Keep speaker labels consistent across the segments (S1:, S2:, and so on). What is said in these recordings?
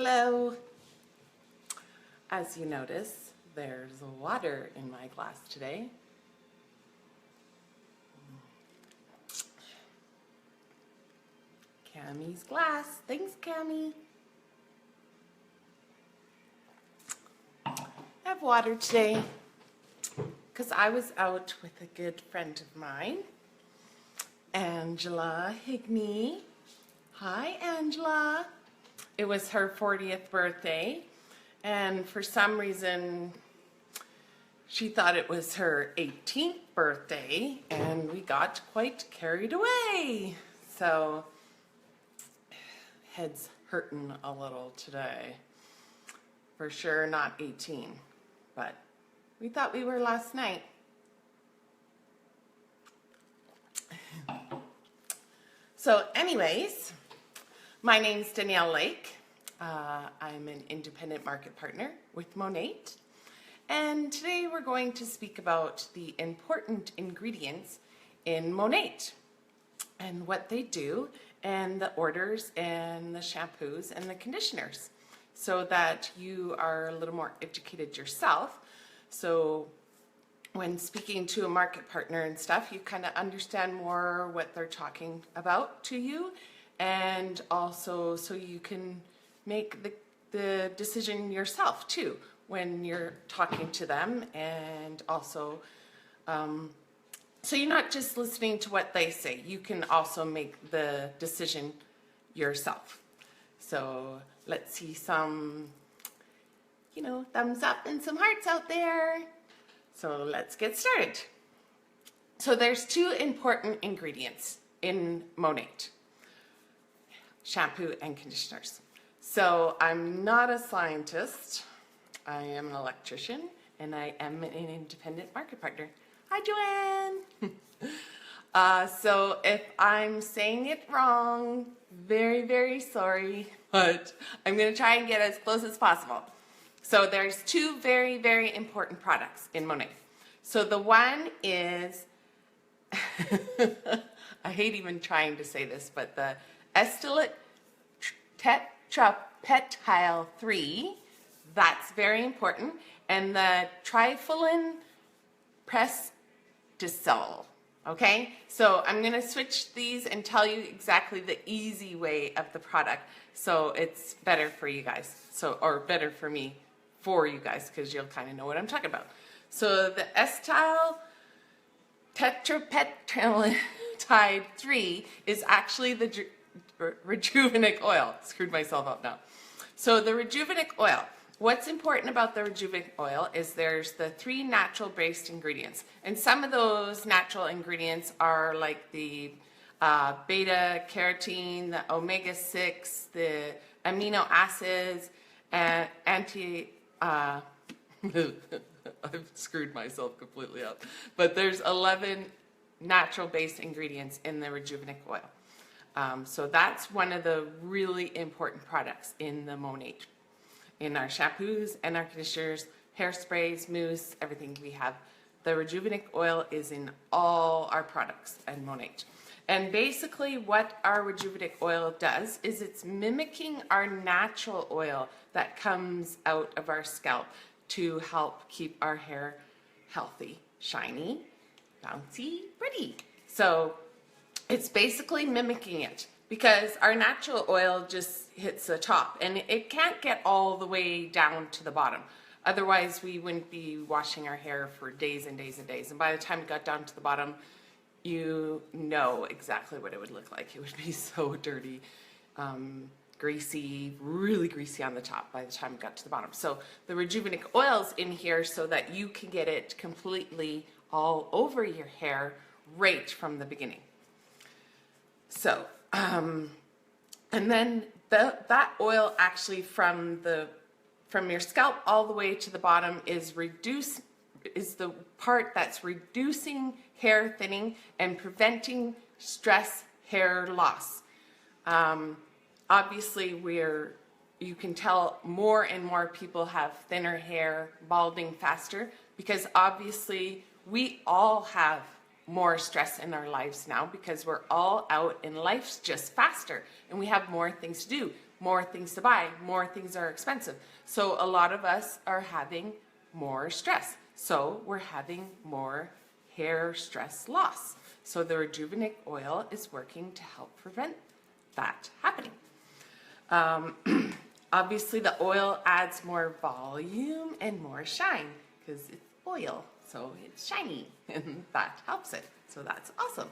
S1: Hello. As you notice, there's water in my glass today. Cammie's glass. Thanks, Cammie. I have water today because I was out with a good friend of mine, Angela Higney. Hi, Angela. It was her 40th birthday, and for some reason she thought it was her 18th birthday, and we got quite carried away. So head's hurting a little today. For sure not 18, but we thought we were last night. So anyways, my name's Danielle Lake. I'm an independent market partner with Monat, and today we're going to speak about the important ingredients in Monat and what they do, and the orders and the shampoos and the conditioners, so that you are a little more educated yourself. So when speaking to a market partner and stuff, you kind of understand more what they're talking about to you, and also so you can make the decision yourself too when you're talking to them, and also so you're not just listening to what they say, you can also make the decision yourself. So let's see some, thumbs up and some hearts out there. So let's get started. So there's two important ingredients in Monat: shampoo and conditioners. So I'm not a scientist, I am an electrician, and I am an independent market partner. Hi, Joanne. So if I'm saying it wrong, very, very sorry, but I'm going to try and get as close as possible. So there's two very, very important products in Monat. So the one is, I hate even trying to say this, but the Acetyl Tetrapeptide 3, that's very important, and the Trifolium Pratinse Capixyl. Okay, so I'm going to switch these and tell you exactly the easy way of the product, so it's better for you guys, or better for me, for you guys, because you'll kind of know what I'm talking about. So the Acetyl Tetrapeptide 3 is actually the Rejuvenique oil. Screwed myself up now. So the Rejuvenique oil, what's important about the Rejuvenique oil is there's the 3 natural based ingredients, and some of those natural ingredients are like the Beta-carotene, the omega-6, the amino acids, and I've screwed myself completely up, but there's 11 natural based ingredients in the Rejuvenique oil. So that's one of the really important products in the Monat. In our shampoos and our conditioners, hairsprays, mousse, everything we have, the Rejuvenique oil is in all our products at Monat. And basically what our Rejuvenique oil does is it's mimicking our natural oil that comes out of our scalp to help keep our hair healthy, shiny, bouncy, pretty. So it's basically mimicking it, because our natural oil just hits the top and it can't get all the way down to the bottom. Otherwise we wouldn't be washing our hair for days and days and days. And by the time it got down to the bottom, you know exactly what it would look like. It would be so dirty, greasy, really greasy on the top by the time it got to the bottom. So the Rejuvenique oil's in here so that you can get it completely all over your hair right from the beginning. So, and then that oil actually from your scalp all the way to the bottom is the part that's reducing hair thinning and preventing stress hair loss. Obviously you can tell more and more people have thinner hair, balding faster, because obviously we all have more stress in our lives now because we're all out and life's just faster and we have more things to do. more things to buy, more things are expensive. So a lot of us are having more stress. So we're having more hair stress loss. So the Rejuvenique oil is working to help prevent that happening. Obviously the oil adds more volume and more shine because it's oil, so it's shiny, and that helps it. So that's awesome.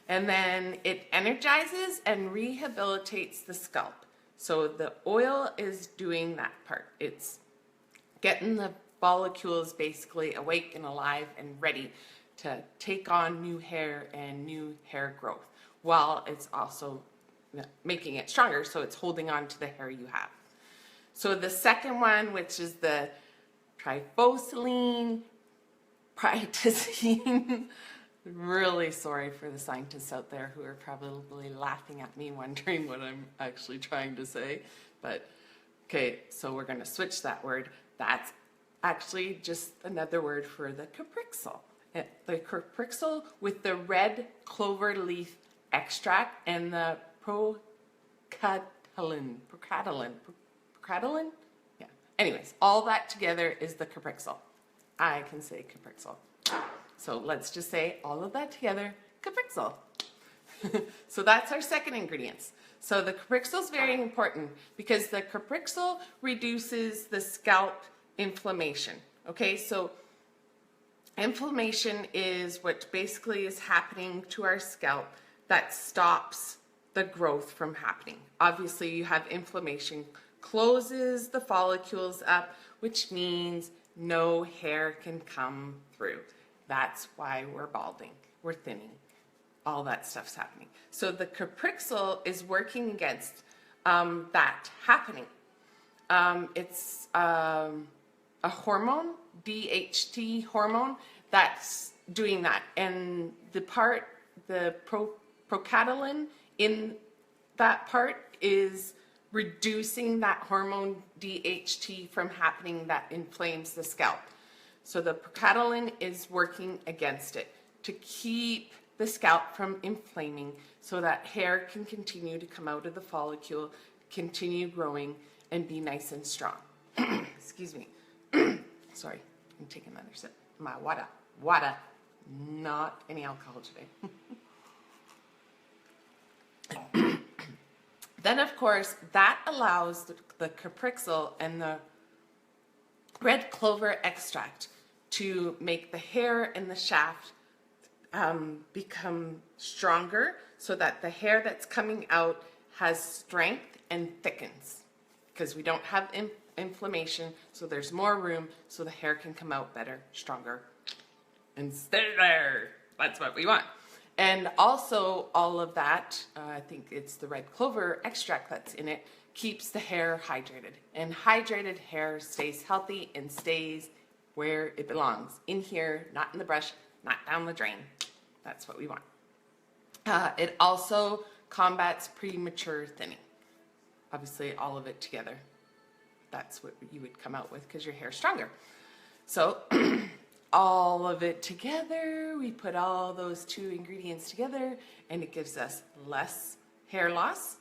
S1: And then it energizes and rehabilitates the scalp. So the oil is doing that part. It's getting the follicles basically awake and alive and ready to take on new hair and new hair growth, while it's also making it stronger, so it's holding on to the hair you have. So the second one, which is the Trifolium Pratinse, really sorry for the scientists out there who are probably laughing at me wondering what I'm actually trying to say, but okay, so we're going to switch that word. That's actually just another word for the Capixyl. The Capixyl with the red clover leaf extract and the Procataline. Yeah. Anyways, all that together is the Capixyl. I can say Capixyl. So let's just say all of that together, Capixyl. So that's our second ingredients. So the Capixyl is very important because the Capixyl reduces the scalp inflammation. Okay, so inflammation is what basically is happening to our scalp that stops the growth from happening. Obviously, you have inflammation, closes the follicles up, which means no hair can come through. That's why we're balding, we're thinning, all that stuff's happening. So the Capixyl is working against that happening. It's a hormone, DHT hormone, that's doing that. And the Procataline in that part is reducing that hormone DHT from happening that inflames the scalp. So the Procataline is working against it to keep the scalp from inflaming so that hair can continue to come out of the follicle, continue growing, and be nice and strong. Excuse me. Sorry, I'm taking another sip. My water. Water. Not any alcohol today. Then, of course, that allows the Capixyl and the red clover extract to make the hair in the shaft become stronger so that the hair that's coming out has strength and thickens, because we don't have inflammation, so there's more room so the hair can come out better, stronger, and stay there. That's what we want. And also all of that, I think it's the red clover extract that's in it, keeps the hair hydrated. And hydrated hair stays healthy and stays where it belongs. In here, not in the brush, not down the drain. That's what we want. It also combats premature thinning. Obviously, all of it together. That's what you would come out with because your hair's stronger. So all of it together, we put all those two ingredients together, and it gives us less hair loss,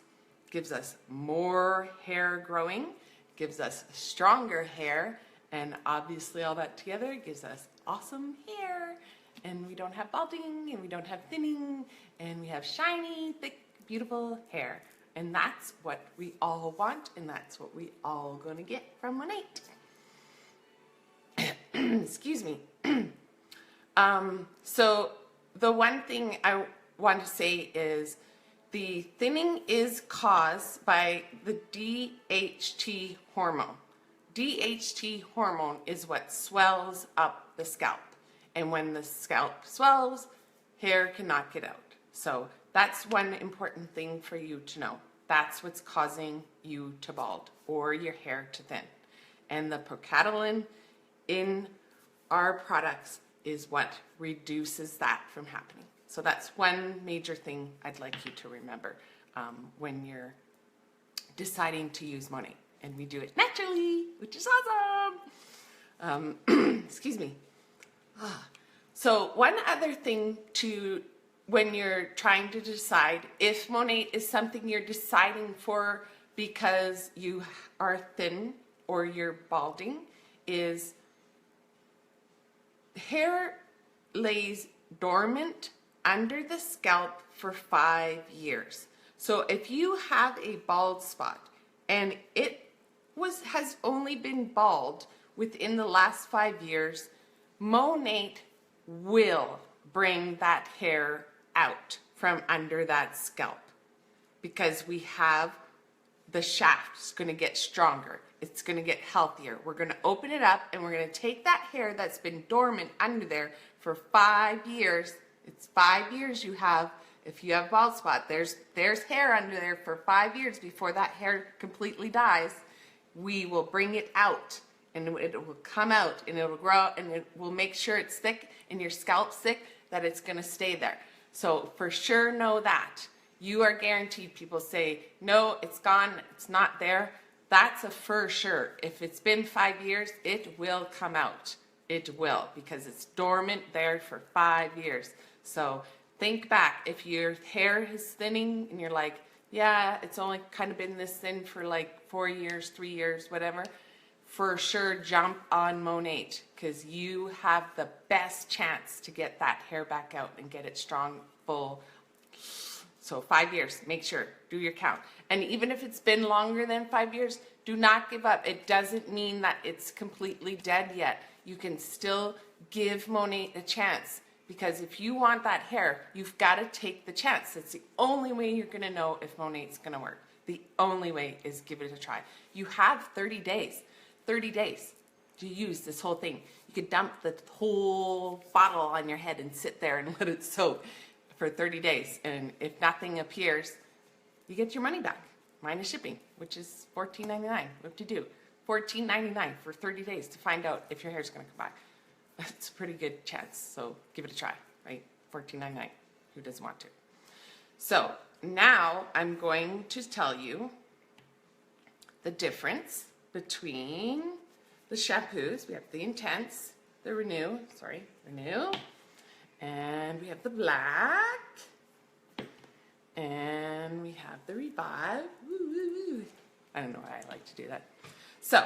S1: gives us more hair growing, gives us stronger hair, and obviously all that together gives us awesome hair. And we don't have balding, and we don't have thinning, and we have shiny, thick, beautiful hair. And that's what we all want, and that's what we all gonna get from Monat. Excuse me. So the one thing I want to say is the thinning is caused by the DHT hormone. DHT hormone is what swells up the scalp. And when the scalp swells, hair cannot get out. So that's one important thing for you to know. That's what's causing you to bald or your hair to thin. And the Procataline in our products is what reduces that from happening. So that's one major thing I'd like you to remember when you're deciding to use Monat. And we do it naturally, which is awesome. Excuse me. So one other thing to when you're trying to decide if Monat is something you're deciding for because you are thin or you're balding, is hair lays dormant under the scalp for 5 years. So if you have a bald spot and it has only been bald within the last 5 years, Monat will bring that hair out from under that scalp, because we have the shaft's going to get stronger. It's going to get healthier. We're going to open it up and we're going to take that hair that's been dormant under there for 5 years. It's 5 years you have. If you have bald spot, there's hair under there for 5 years before that hair completely dies. We will bring it out and it will come out and it will grow and it will make sure it's thick and your scalp's thick, that it's going to stay there. So for sure know that. You are guaranteed. People say, no, it's gone, it's not there. That's a for sure. If it's been 5 years, it will come out. It will, because it's dormant there for 5 years. So think back, if your hair is thinning and you're like, yeah, it's only kind of been this thin for like 4 years, 3 years, whatever, for sure jump on Monat, because you have the best chance to get that hair back out and get it strong, full. So 5 years, make sure, do your count. And even if it's been longer than 5 years, do not give up. It doesn't mean that it's completely dead yet. You can still give Monat a chance, because if you want that hair, you've got to take the chance. It's the only way you're going to know if Monat's going to work. The only way is give it a try. You have 30 days. 30 days to use this whole thing. You could dump the whole bottle on your head and sit there and let it soak for 30 days. And if nothing appears, you get your money back, minus shipping, which is $14.99. What to do? $14.99 for 30 days to find out if your hair's going to come back. That's a pretty good chance. So give it a try, right? $14.99. Who doesn't want to? So now I'm going to tell you the difference between the shampoos. We have the Intense, the Renew, and we have the Black, and we have the Revive. Woo, woo, woo. I don't know why I like to do that. So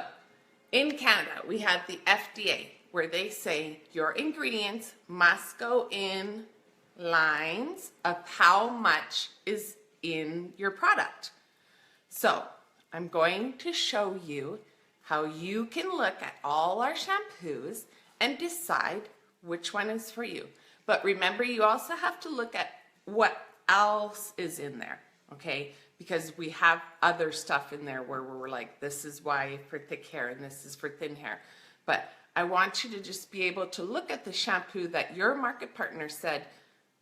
S1: in Canada, we have the FDA, where they say your ingredients must go in lines of how much is in your product. So I'm going to show you how you can look at all our shampoos and decide which one is for you. But remember, you also have to look at what else is in there, okay? Because we have other stuff in there where we're like, this is why for thick hair and this is for thin hair. But I want you to just be able to look at the shampoo that your market partner said,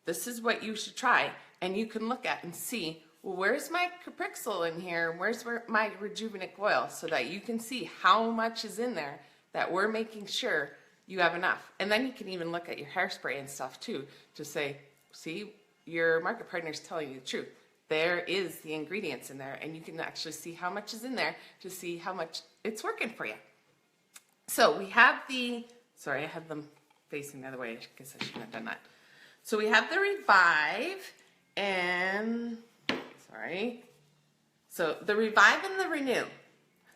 S1: this is what you should try. And you can look at and see, well, where's my Capixyl in here? Where's my Rejuvenique oil? So that you can see how much is in there, that we're making sure you have enough. And then you can even look at your hairspray and stuff too, to say, see, your market partner is telling you the truth. There is the ingredients in there, and you can actually see how much is in there to see how much it's working for you. So we have the, sorry, I have them facing the other way. I guess I shouldn't have done that. So we have the Revive and, sorry. So the Revive and the Renew.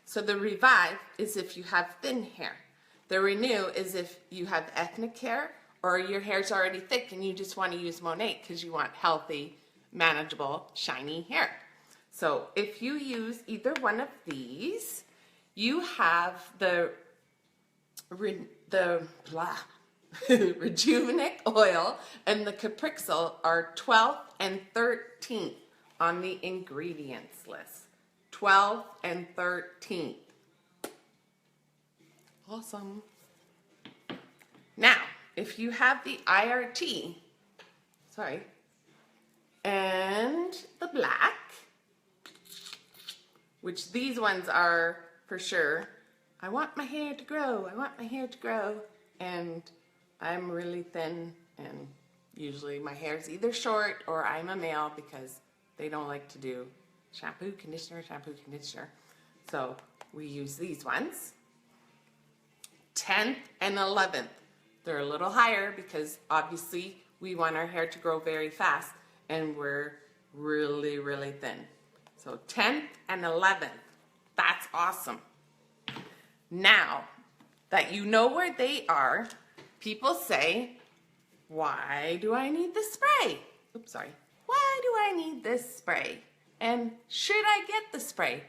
S1: So the Revive is if you have thin hair. The Renew is if you have ethnic hair or your hair's already thick and you just want to use Monat because you want healthy, manageable, shiny hair. So if you use either one of these, you have the Rejuvenique oil and the Capixyl are 12th and 13th on the ingredients list. 12th and 13th. Awesome. Now, if you have the IRT, and the Black, which these ones are for sure, I want my hair to grow, I want my hair to grow, and I'm really thin, and usually my hair is either short or I'm a male because they don't like to do shampoo, conditioner, so we use these ones. 10th and 11th, they're a little higher because obviously we want our hair to grow very fast, and we're really, really thin. So 10th and 11th, that's awesome. Now that you know where they are, people say, why do I need the spray? Oops, sorry. Why do I need this spray? And should I get the spray?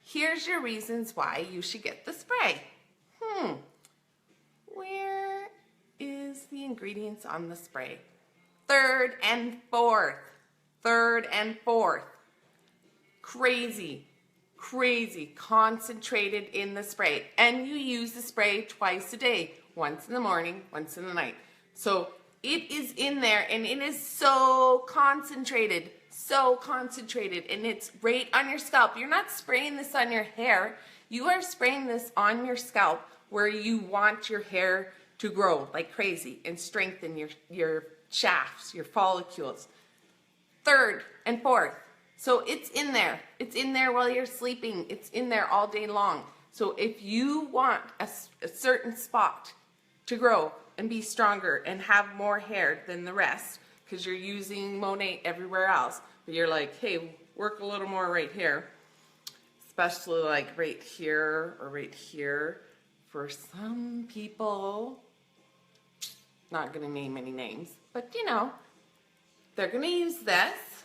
S1: Here's your reasons why you should get the spray. Where is the ingredients on the spray? Third and fourth. Crazy concentrated in the spray. And you use the spray twice a day, once in the morning, once in the night. So it is in there, and it is so concentrated, and it's right on your scalp. You're not spraying this on your hair. You are spraying this on your scalp where you want your hair to grow like crazy and strengthen your shafts, your follicles. Third and fourth. So it's in there. It's in there while you're sleeping. It's in there all day long. So if you want a certain spot to grow and be stronger and have more hair than the rest, because you're using Monat everywhere else, but you're like, hey, work a little more right here, especially like right here or right here. For some people, not going to name any names, but you know, they're going to use this,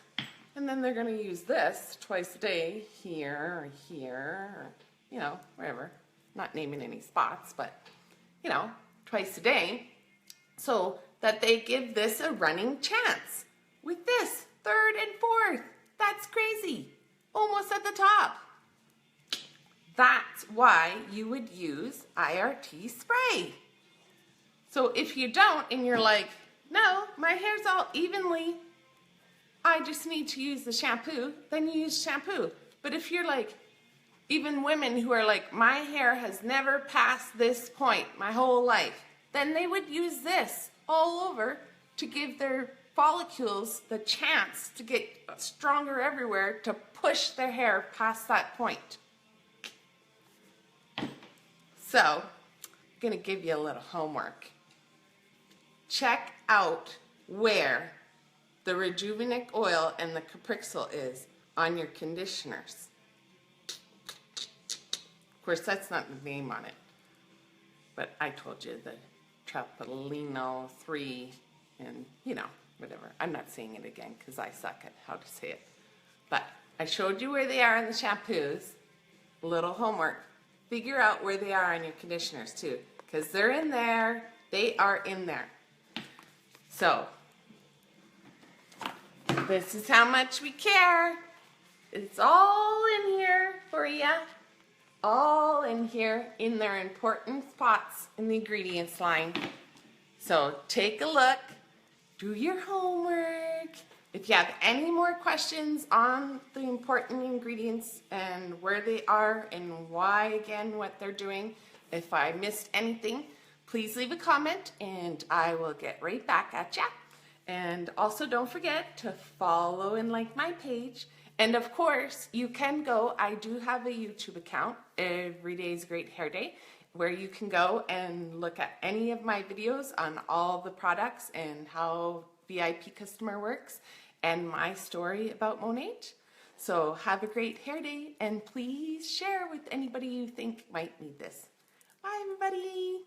S1: and then they're going to use this twice a day, here or here, or, you know, wherever. Not naming any spots, but, you know, twice a day, so that they give this a running chance. With this, third and fourth, that's crazy. Almost at the top. That's why you would use IRT spray. So if you don't, and you're like, no, my hair's all evenly, I just need to use the shampoo, then you use shampoo. But if you're like, even women who are like, my hair has never passed this point my whole life, then they would use this all over to give their follicles the chance to get stronger everywhere to push their hair past that point. So, I'm going to give you a little homework. Check out where the Rejuvenique oil and the Capixyl is on your conditioners. Of course, that's not the name on it, but I told you the Trifolium 3 and, you know, whatever. I'm not saying it again because I suck at how to say it. But I showed you where they are in the shampoos. Little homework. Figure out where they are on your conditioners too, because they're in there. They are in there. So, this is how much we care. It's all in here for you. All in here in their important spots in the ingredients line. So take a look, do your homework. If you have any more questions on the important ingredients and where they are and why, again, what they're doing, if I missed anything, please leave a comment and I will get right back at ya. And also don't forget to follow and like my page. And of course, you can go, I do have a YouTube account, Everydaysagreathairday, where you can go and look at any of my videos on all the products and how VIP customer works and my story about Monat. So have a great hair day and please share with anybody you think might need this. Bye everybody.